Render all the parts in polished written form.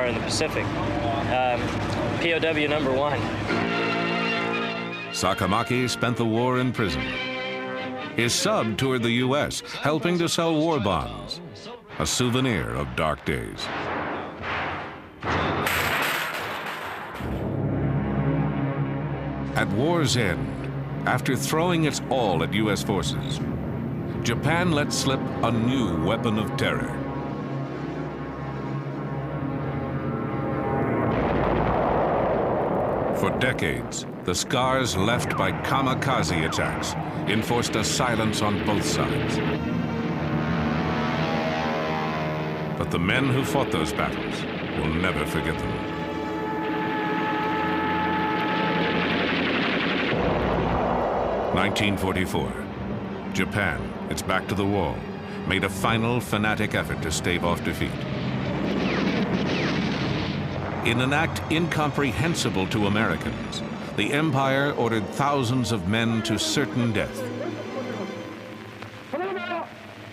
star in the Pacific. POW number 1. Sakamaki spent the war in prison. His sub toured the U.S., helping to sell war bonds, a souvenir of dark days. At war's end, after throwing its all at U.S. forces, Japan let slip a new weapon of terror. For decades, the scars left by kamikaze attacks enforced a silence on both sides. But the men who fought those battles will never forget them. (1944). Japan, its back to the wall, made a final fanatic effort to stave off defeat. In an act incomprehensible to Americans, the Empire ordered thousands of men to certain death.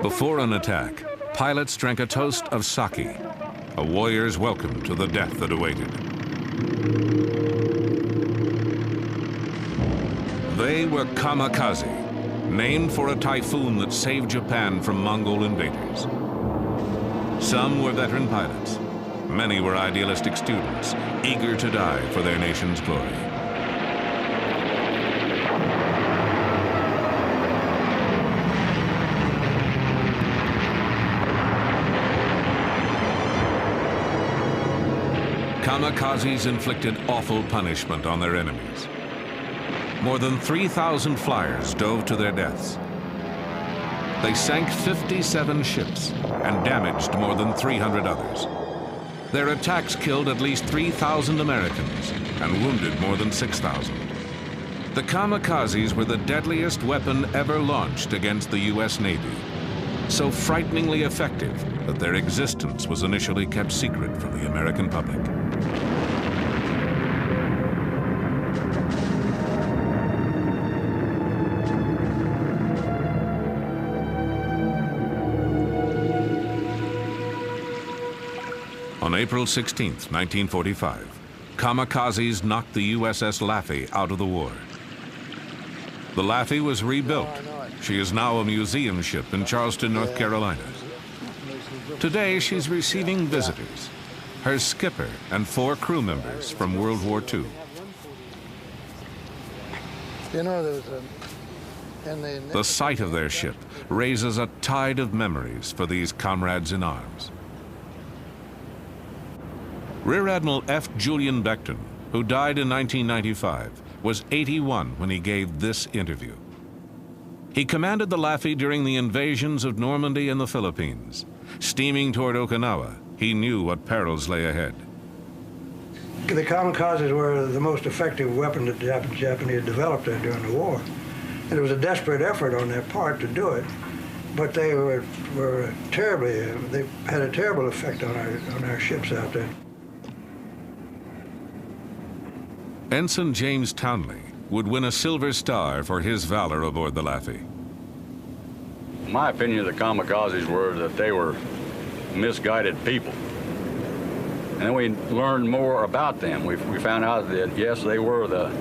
Before an attack, pilots drank a toast of sake, a warrior's welcome to the death that awaited. They were kamikaze, named for a typhoon that saved Japan from Mongol invaders. Some were veteran pilots. Many were idealistic students, eager to die for their nation's glory. Kamikazes inflicted awful punishment on their enemies. More than 3,000 flyers dove to their deaths. They sank 57 ships and damaged more than 300 others. Their attacks killed at least 3,000 Americans and wounded more than 6,000. The kamikazes were the deadliest weapon ever launched against the U.S. Navy, so frighteningly effective that their existence was initially kept secret from the American public. On April 16, 1945, kamikazes knocked the USS Laffey out of the war. The Laffey was rebuilt. She is now a museum ship in Charleston, North Carolina. Today, she's receiving visitors, her skipper and 4 crew members from World War II. You know, the sight of their ship raises a tide of memories for these comrades in arms. Rear Admiral F. Julian Beckton, who died in 1995, was 81 when he gave this interview. He commanded the Laffey during the invasions of Normandy and the Philippines. Steaming toward Okinawa, he knew what perils lay ahead. The kamikazes were the most effective weapon that the Japanese developed during the war. And it was a desperate effort on their part to do it, but they were terribly, they had a terrible effect on our ships out there. Ensign James Townley would win a Silver Star for his valor aboard the Laffey. My opinion of the kamikazes were that they were misguided people. And then we learned more about them. We found out that, yes, they were the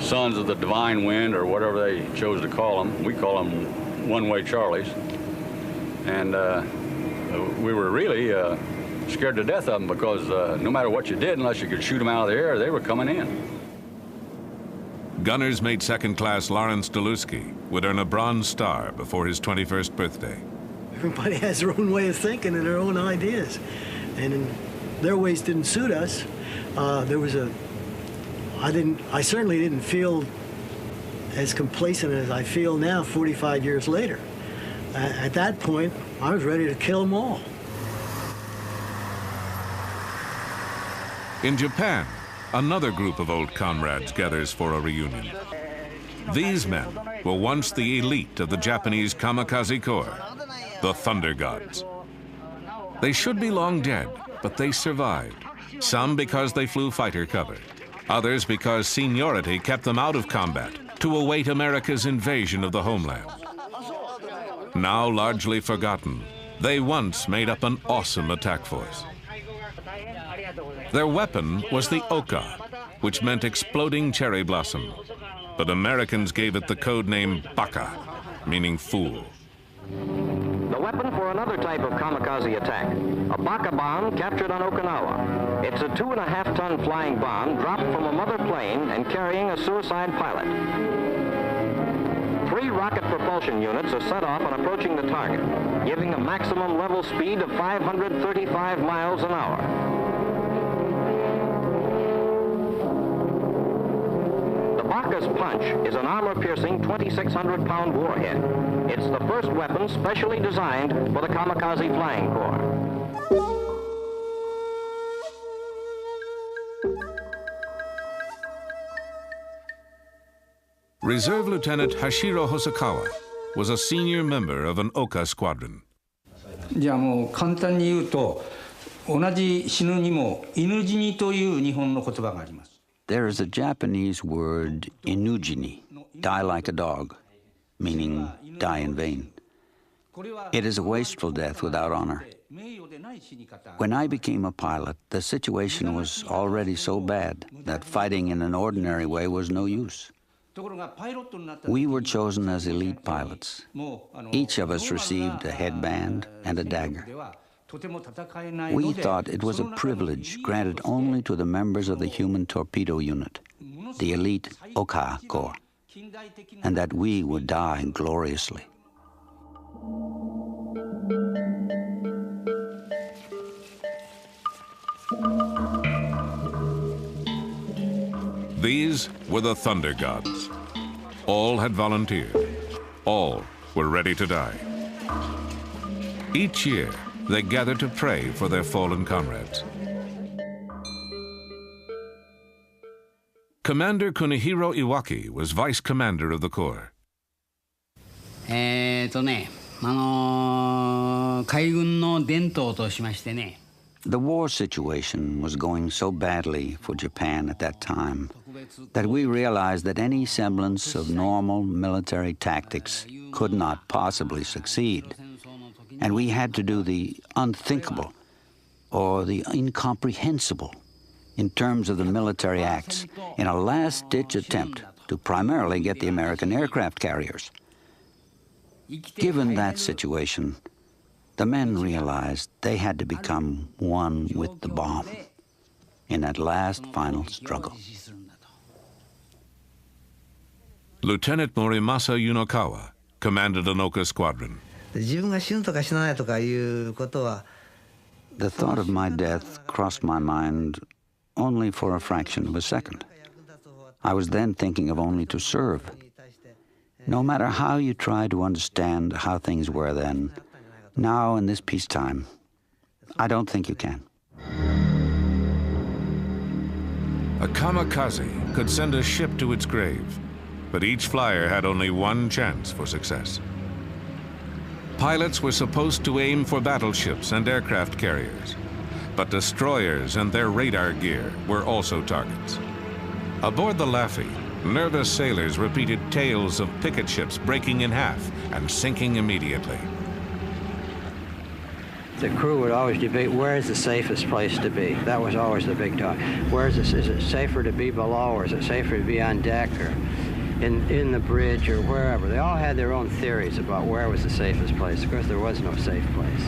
sons of the divine wind, or whatever they chose to call them. We call them one-way Charlies. And we were really scared to death of them because no matter what you did, unless you could shoot them out of the air, they were coming in. Gunner's Mate Second Class Lawrence Delusky would earn a Bronze Star before his 21st birthday. Everybody has their own way of thinking and their own ideas. And their ways didn't suit us. I certainly didn't feel as complacent as I feel now 45 years later. At that point, I was ready to kill them all. In Japan, another group of old comrades gathers for a reunion. These men were once the elite of the Japanese kamikaze corps, the Thunder Gods. They should be long dead, but they survived. Some because they flew fighter cover, others because seniority kept them out of combat to await America's invasion of the homeland. Now largely forgotten, they once made up an awesome attack force. Their weapon was the oka, which meant exploding cherry blossom. But Americans gave it the code name baka, meaning fool. The weapon for another type of kamikaze attack, a baka bomb captured on Okinawa. It's a 2.5-ton flying bomb dropped from a mother plane and carrying a suicide pilot. 3 rocket propulsion units are set off on approaching the target, giving a maximum level speed of 535 miles an hour. Baka's punch is an armor-piercing 2,600-pound warhead. It's the first weapon specially designed for the kamikaze flying corps. Reserve Lieutenant Hashiro Hosokawa was a senior member of an Oka squadron. じゃあもう簡単に言うと、同じ死ぬにも犬死にという日本の言葉があります。 There is a Japanese word, inujini, die like a dog, meaning die in vain. It is a wasteful death without honor. When I became a pilot, the situation was already so bad that fighting in an ordinary way was no use. We were chosen as elite pilots. Each of us received a headband and a dagger. We thought it was a privilege granted only to the members of the human torpedo unit, the elite Oka Corps, and that we would die gloriously. These were the Thunder Gods. All had volunteered. All were ready to die. Each year, they gathered to pray for their fallen comrades. Commander Kunihiro Iwaki was vice commander of the Corps. 海軍の伝統としましてね。 The war situation was going so badly for Japan at that time that we realized that any semblance of normal military tactics could not possibly succeed. And we had to do the unthinkable or the incomprehensible in terms of the military acts in a last-ditch attempt to primarily get the American aircraft carriers. Given that situation, the men realized they had to become one with the bomb in that last final struggle. Lieutenant Morimasa Yunokawa commanded an Oka squadron. The thought of my death crossed my mind only for a fraction of a second. I was then thinking of only to serve. No matter how you try to understand how things were then, now in this peacetime, I don't think you can. A kamikaze could send a ship to its grave, but each flyer had only one chance for success. Pilots were supposed to aim for battleships and aircraft carriers, but destroyers and their radar gear were also targets. Aboard the Laffey, nervous sailors repeated tales of picket ships breaking in half and sinking immediately. The crew would always debate where is the safest place to be. That was always the big talk. Is it safer to be below, or is it safer to be on deck, or in the bridge, or wherever? They all had their own theories about where was the safest place. Of course, there was no safe place.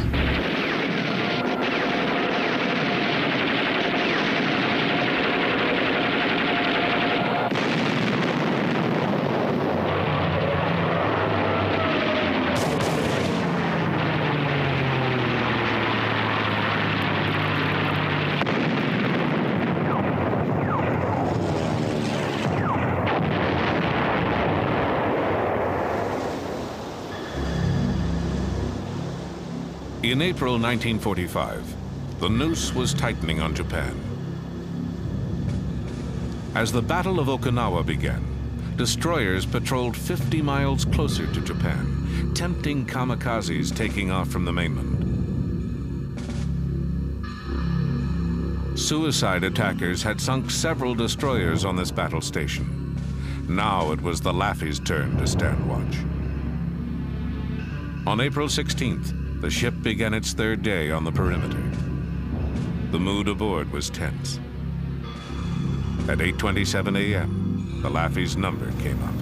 In April 1945, the noose was tightening on Japan. As the Battle of Okinawa began, destroyers patrolled 50 miles closer to Japan, tempting kamikazes taking off from the mainland. Suicide attackers had sunk several destroyers on this battle station. Now it was the Laffey's turn to stand watch. On April 16th, the ship began its third day on the perimeter. The mood aboard was tense. At 8:27 a.m., the Laffey's number came up.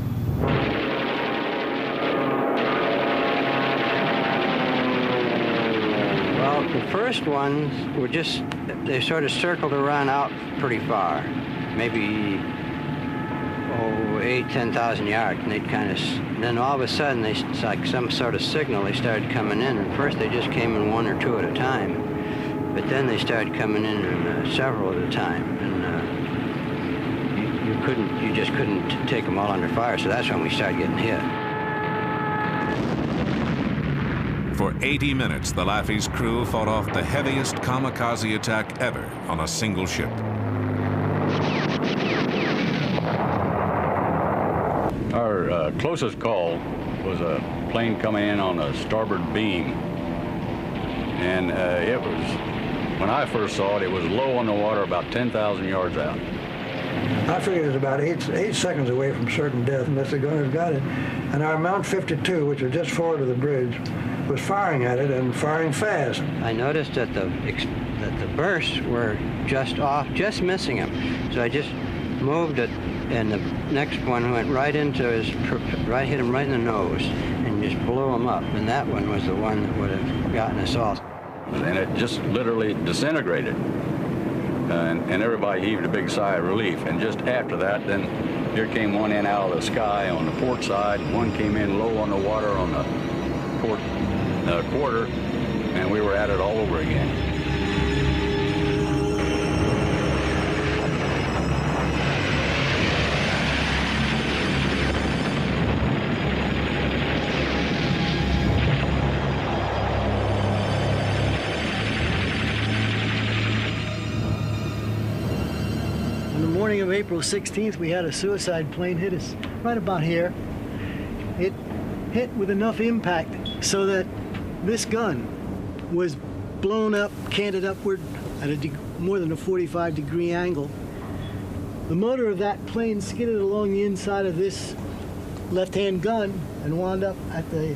Well, the first ones were just, they sort of circled around out pretty far, maybe 8,000-10,000 yards, and they'd kind of, then all of a sudden, it's like some sort of signal, they started coming in, and first they just came in one or two at a time, but then they started coming in several at a time, and you just couldn't take them all under fire, so that's when we started getting hit. For 80 minutes, the Laffey's crew fought off the heaviest kamikaze attack ever on a single ship. Our closest call was a plane coming in on a starboard beam. And it was, when I first saw it, it was low on the water, about 10,000 yards out. I figured it was about eight seconds away from certain death unless the gunners got it. And our Mount 52, which was just forward of the bridge, was firing at it and firing fast. I noticed that the bursts were just off, just missing him. So I just moved it, and the next one went right into his, hit him right in the nose, and just blew him up. And that one was the one that would have gotten us all. And it just literally disintegrated. And everybody heaved a big sigh of relief. And just after that, then here came one in out of the sky on the port side, and one came in low on the water on the port quarter, and we were at it all over again. On the morning of April 16th, we had a suicide plane hit us right about here. It hit with enough impact so that this gun was blown up, canted upward at a more than a 45-degree angle. The motor of that plane skidded along the inside of this left-hand gun and wound up at the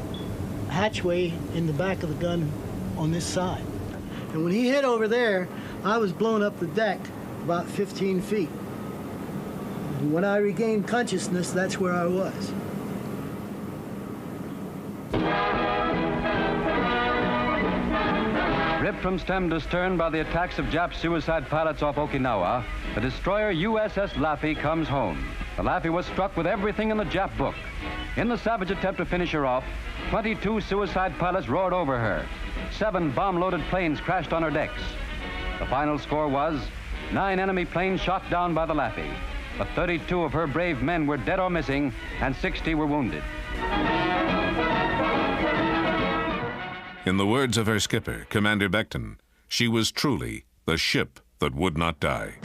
hatchway in the back of the gun on this side. And when he hit over there, I was blown up the deck about 15 feet. When I regained consciousness, that's where I was. Ripped from stem to stern by the attacks of Jap suicide pilots off Okinawa, the destroyer USS Laffey comes home. The Laffey was struck with everything in the Jap book. In the savage attempt to finish her off, 22 suicide pilots roared over her. 7 bomb-loaded planes crashed on her decks. The final score was 9 enemy planes shot down by the Laffey. But 32 of her brave men were dead or missing, and 60 were wounded. In the words of her skipper, Commander Beckton, she was truly the ship that would not die.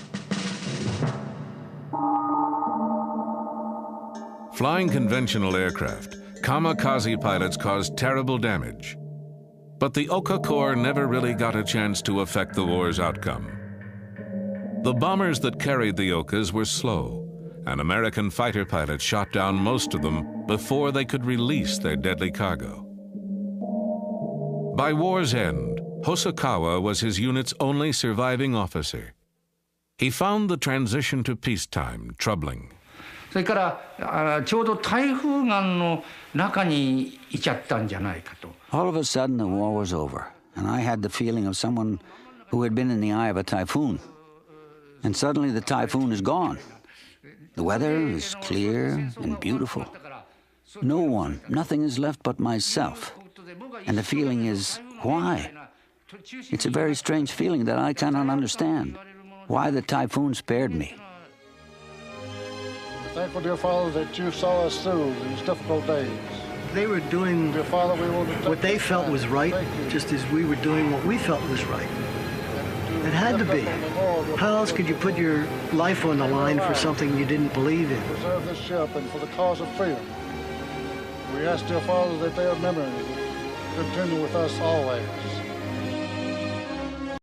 Flying conventional aircraft, kamikaze pilots caused terrible damage. But the Oka Corps never really got a chance to affect the war's outcome. The bombers that carried the Okas were slow, and American fighter pilots shot down most of them before they could release their deadly cargo. By war's end, Hosokawa was his unit's only surviving officer. He found the transition to peacetime troubling. それからちょうど台風眼の中にいちゃったんじゃないかと。 All of a sudden, the war was over, and I had the feeling of someone who had been in the eye of a typhoon. And suddenly the typhoon is gone. The weather is clear and beautiful. No one, nothing is left but myself. And the feeling is, why? It's a very strange feeling that I cannot understand. Why the typhoon spared me. We're thankful, dear Father, that you saw us through these difficult days. They were doing Dear Father, we want to what they felt was right, just as we were doing what we felt was right. It had to be. How else could you put your life on the line for something you didn't believe in? preserve this ship and for the cause of freedom. We ask, dear Father, that their memory continue with us always.